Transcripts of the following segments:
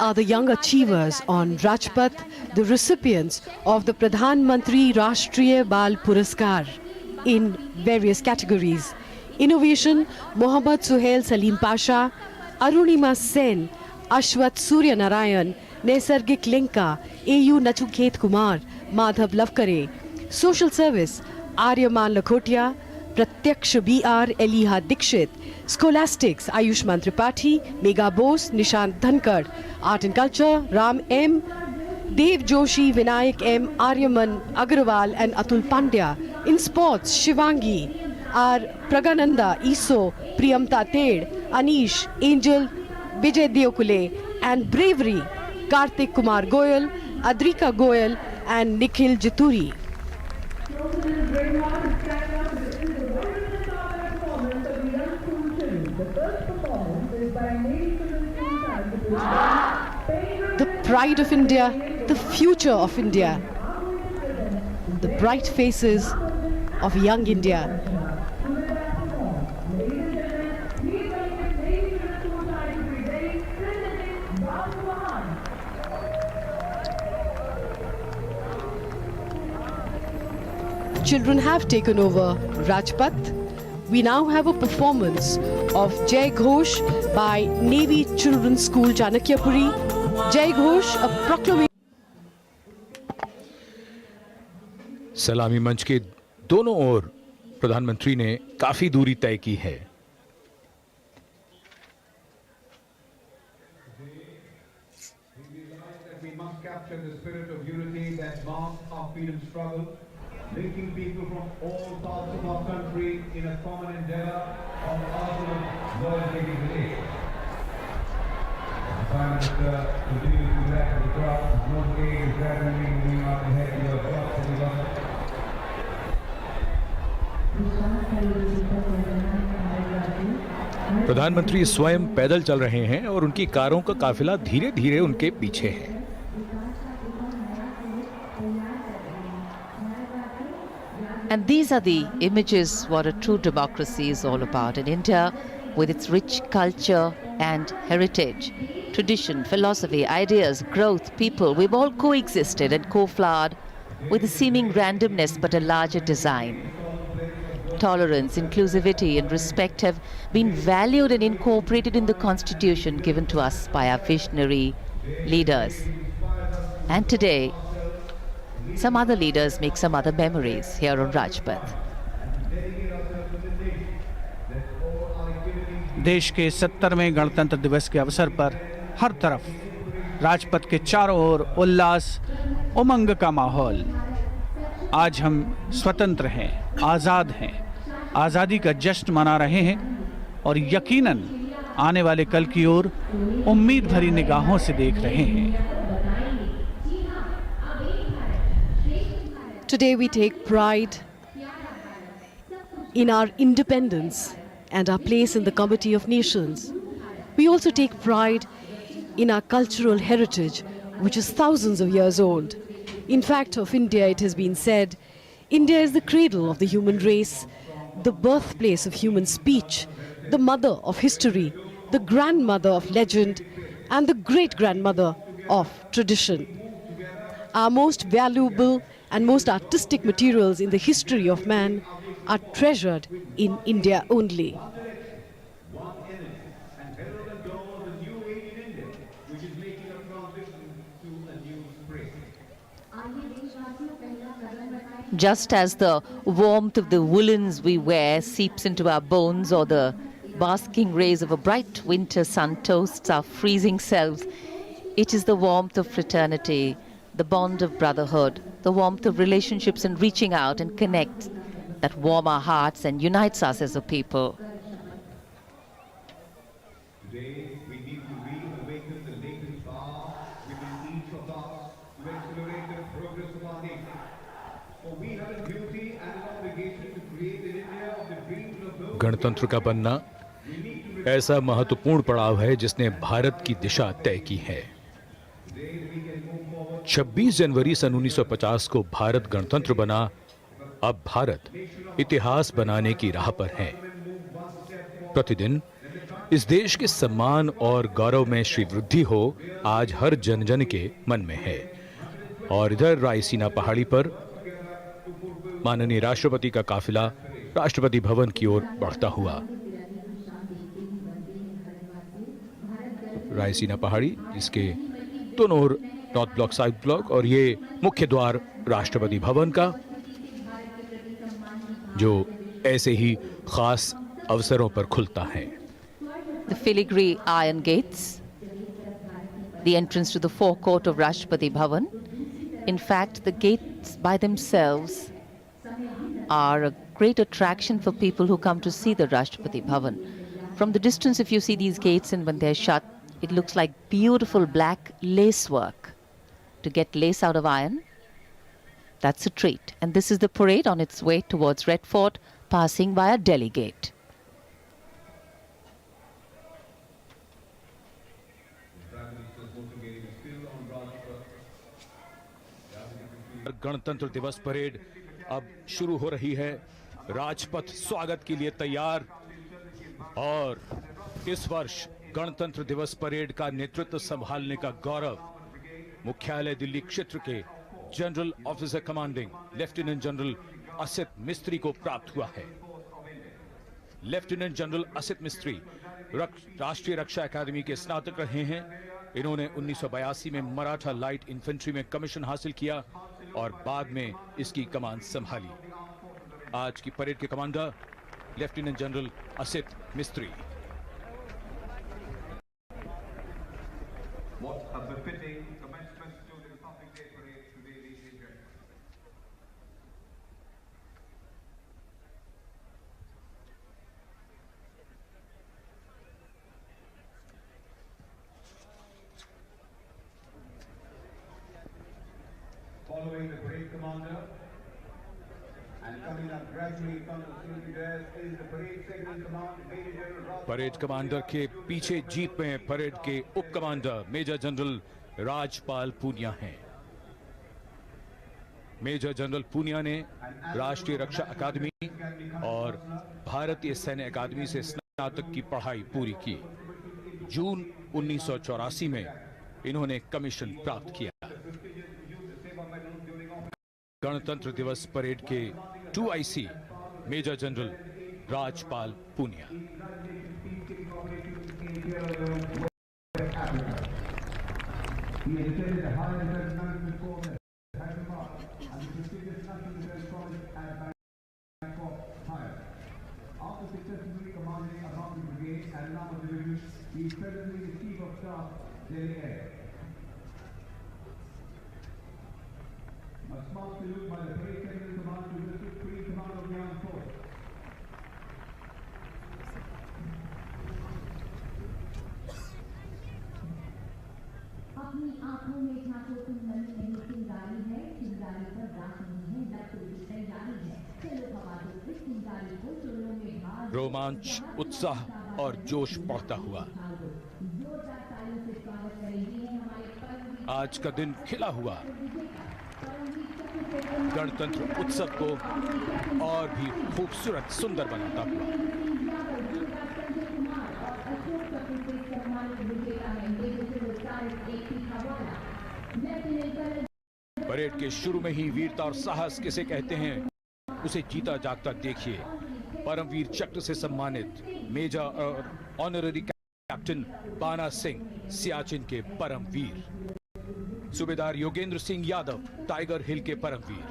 are the young achievers on Rajpath, the recipients of the Pradhan Mantri Rashtriya Bal Puraskar in various categories. Innovation, Mohammad Suhail Salim Pasha, Arunima Sen, Ashwat Surya Narayan, Naisargik Linka, AU Nachuket Kumar, Madhav Lavkare. Social service, Aryaman Lakhotia, Pratyaksha BR, Eliha Dikshit. Scholastics, Ayushman Tripathi, Megha Bose, Nishant Dhankar. Art and culture, Ram M, Dev Joshi, Vinayak M, Aryaman Agrawal and Atul Pandya. In sports, Shivangi, R. Pragananda, Iso, Priyamta Ted, Anish, Angel, Vijay Deokule, and bravery, Kartik Kumar Goyal, Adrika Goyal and Nikhil Jituri. The pride of India, the future of India, the bright faces of young India. Children have taken over Rajpath. We now have a performance of Jai Ghosh by Navy Children's School, Chanakyapuri. Jai Ghosh, a proclamation. सलामी मंच के दोनों ओर प्रधानमंत्री ने काफी दूरी तय की है। Linking people from all parts of our country in a common endeavor of ultimate world-making relief. The Prime Minister continues to react to the crowd. No aid is gradually moving out ahead of your thoughts and development. प्रधानमंत्री स्वयं पैदल चल रहे हैं और उनकी कारों का काफिला धीरे-धीरे उनके पीछे है। And these are the images what a true democracy is all about in India, with its rich culture and heritage, tradition, philosophy, ideas, growth, people. We've all coexisted and co-flowered with a seeming randomness but a larger design. Tolerance, inclusivity and respect have been valued and incorporated in the constitution given to us by our visionary leaders. And today, some other leaders make some other memories here on Rajpath. देश के 70वें गणतंत्र दिवस के अवसर पर हर तरफ राजपथ के चारों ओर उल्लास, उमंग का माहौल। आज हम स्वतंत्र हैं, आज़ाद हैं, आज़ादी का जश्न मना रहे हैं और यकीनन आने वाले कल की ओर उम्मीद भरी निगाहों से देख रहे हैं। Today we take pride in our independence and our place in the Committee of Nations. We also take pride in our cultural heritage, which is thousands of years old. In fact, of India it has been said, India is the cradle of the human race, the birthplace of human speech, the mother of history, the grandmother of legend, and the great-grandmother of tradition. Our most valuable and most artistic materials in the history of man are treasured in India only. Just as the warmth of the woolens we wear seeps into our bones, or the basking rays of a bright winter sun toasts our freezing selves, it is the warmth of fraternity, the bond of brotherhood, the warmth of relationships and reaching out and connect that warm our hearts and unites us as a people. Today, we need to reawaken the latent power within each of us to accelerate the progress of our nation. For we have a duty and an obligation to create an India of the dreams of those. गणतंत्र का बनना ऐसा महत्वपूर्ण पड़ाव है जिसने भारत की दिशा तय की है। 26 जनवरी सन 1950 को भारत गणतंत्र बना। अब भारत इतिहास बनाने की राह पर है। प्रतिदिन इस देश के सम्मान और गौरव में श्री वृद्धि हो आज हर जन जन के मन में है। और इधर रायसीना पहाड़ी पर माननीय राष्ट्रपति का काफिला राष्ट्रपति भवन की ओर बढ़ता हुआ। रायसीना पहाड़ी जिसके दोनों ओर नॉर्थ ब्लॉक साउथ ब्लॉक और ये मुख्य द्वार राष्ट्रपति भवन का, जो ऐसे ही खास अवसरों पर खुलता है। The filigree iron gates, the entrance to the forecourt of Rashtrapati Bhavan. In fact, the gates by themselves are a great attraction for people who come to see the Rashtrapati Bhavan. From the distance, if you see these gates and when they're shut, it looks like beautiful black lace work. To get lace out of iron, that's a treat. And this is the parade on its way towards Red Fort, passing via Delhi Gate. गणतंत्र दिवस parade अब शुरू हो रही है। राजपथ स्वागत के लिए तैयार। और इस वर्ष गणतंत्र दिवस परेड का नेतृत्व संभालने का गौरव मुख्यालय दिल्ली क्षेत्र के general officer commanding lieutenant general Asit Mistry को प्राप्त हुआ है। लेफ्टिनेंट जनरल असित मिस्त्री राष्ट्रीय रक्षा अकादमी के स्नातक रहे हैं। इन्होंने 1982 में मराठा लाइट इन्फेंट्री में कमीशन हासिल किया और बाद में इसकी कमान संभाली। आज की परेड के commander lieutenant general Asit Mistry. Following the parade commander and coming up gradually from the facility there is the parade second command Major General parade commander के पीछे जीप में परेड के उप commander major general Rajpal Punia हैं। मेजर जनरल पूनिया ने राष्ट्रीय रक्षा अकादमी और भारतीय सैन्य अकादमी से स्नातक की पढ़ाई पूरी की। जून 1984 में इन्होंने कमीशन प्राप्त किया। गणतंत्र दिवस परेड के 2IC major general Rajpal Poonia. A small salute by the parade second command to the Supreme Command of the Armed Forces. अपनी आंखों में झांको तुम नली नहीं चिंगारी है, चिंगारी पर राख नहीं है, लग पूरी तैयारी है, चलो हवा दो इस चिंगारी को चोलों में ढाल। रोमांच, उत्साह और जोश बढ़ता हुआ। आज का दिन खिला हुआ गणतंत्र उत्सव को और भी खूबसूरत सुंदर बनाता हुआ। परेड के शुरू में ही वीरता और साहस किसे कहते हैं उसे जीता जागता देखिए। परमवीर चक्र से सम्मानित मेजर और ऑनररी कैप्टन बाना सिंह सियाचिन के परमवीर, सूबेदार योगेंद्र सिंह यादव टाइगर हिल के परमवीर,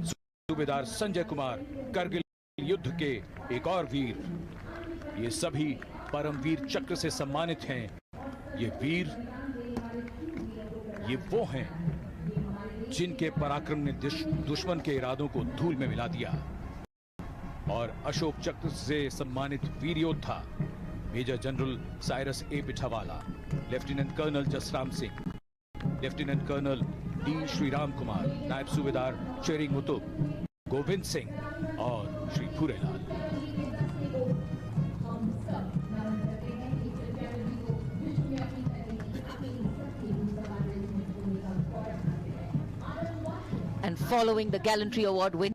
सूबेदार संजय कुमार करगिल युद्ध के एक और वीर, ये सभी परमवीर चक्र से सम्मानित हैं। ये वीर, ये वो हैं जिनके पराक्रम ने दुश्मन के इरादों को धूल में मिला दिया। और अशोक चक्र से सम्मानित वीर योद्धा major general Cyrus A Pithawala, lieutenant colonel Jasram Singh, lieutenant colonel D Shriram Kumar, नायब सूबेदार चेरिंग मुतुब, गोविंद सिंह और Shri Bhurelal. And following the Gallantry Award win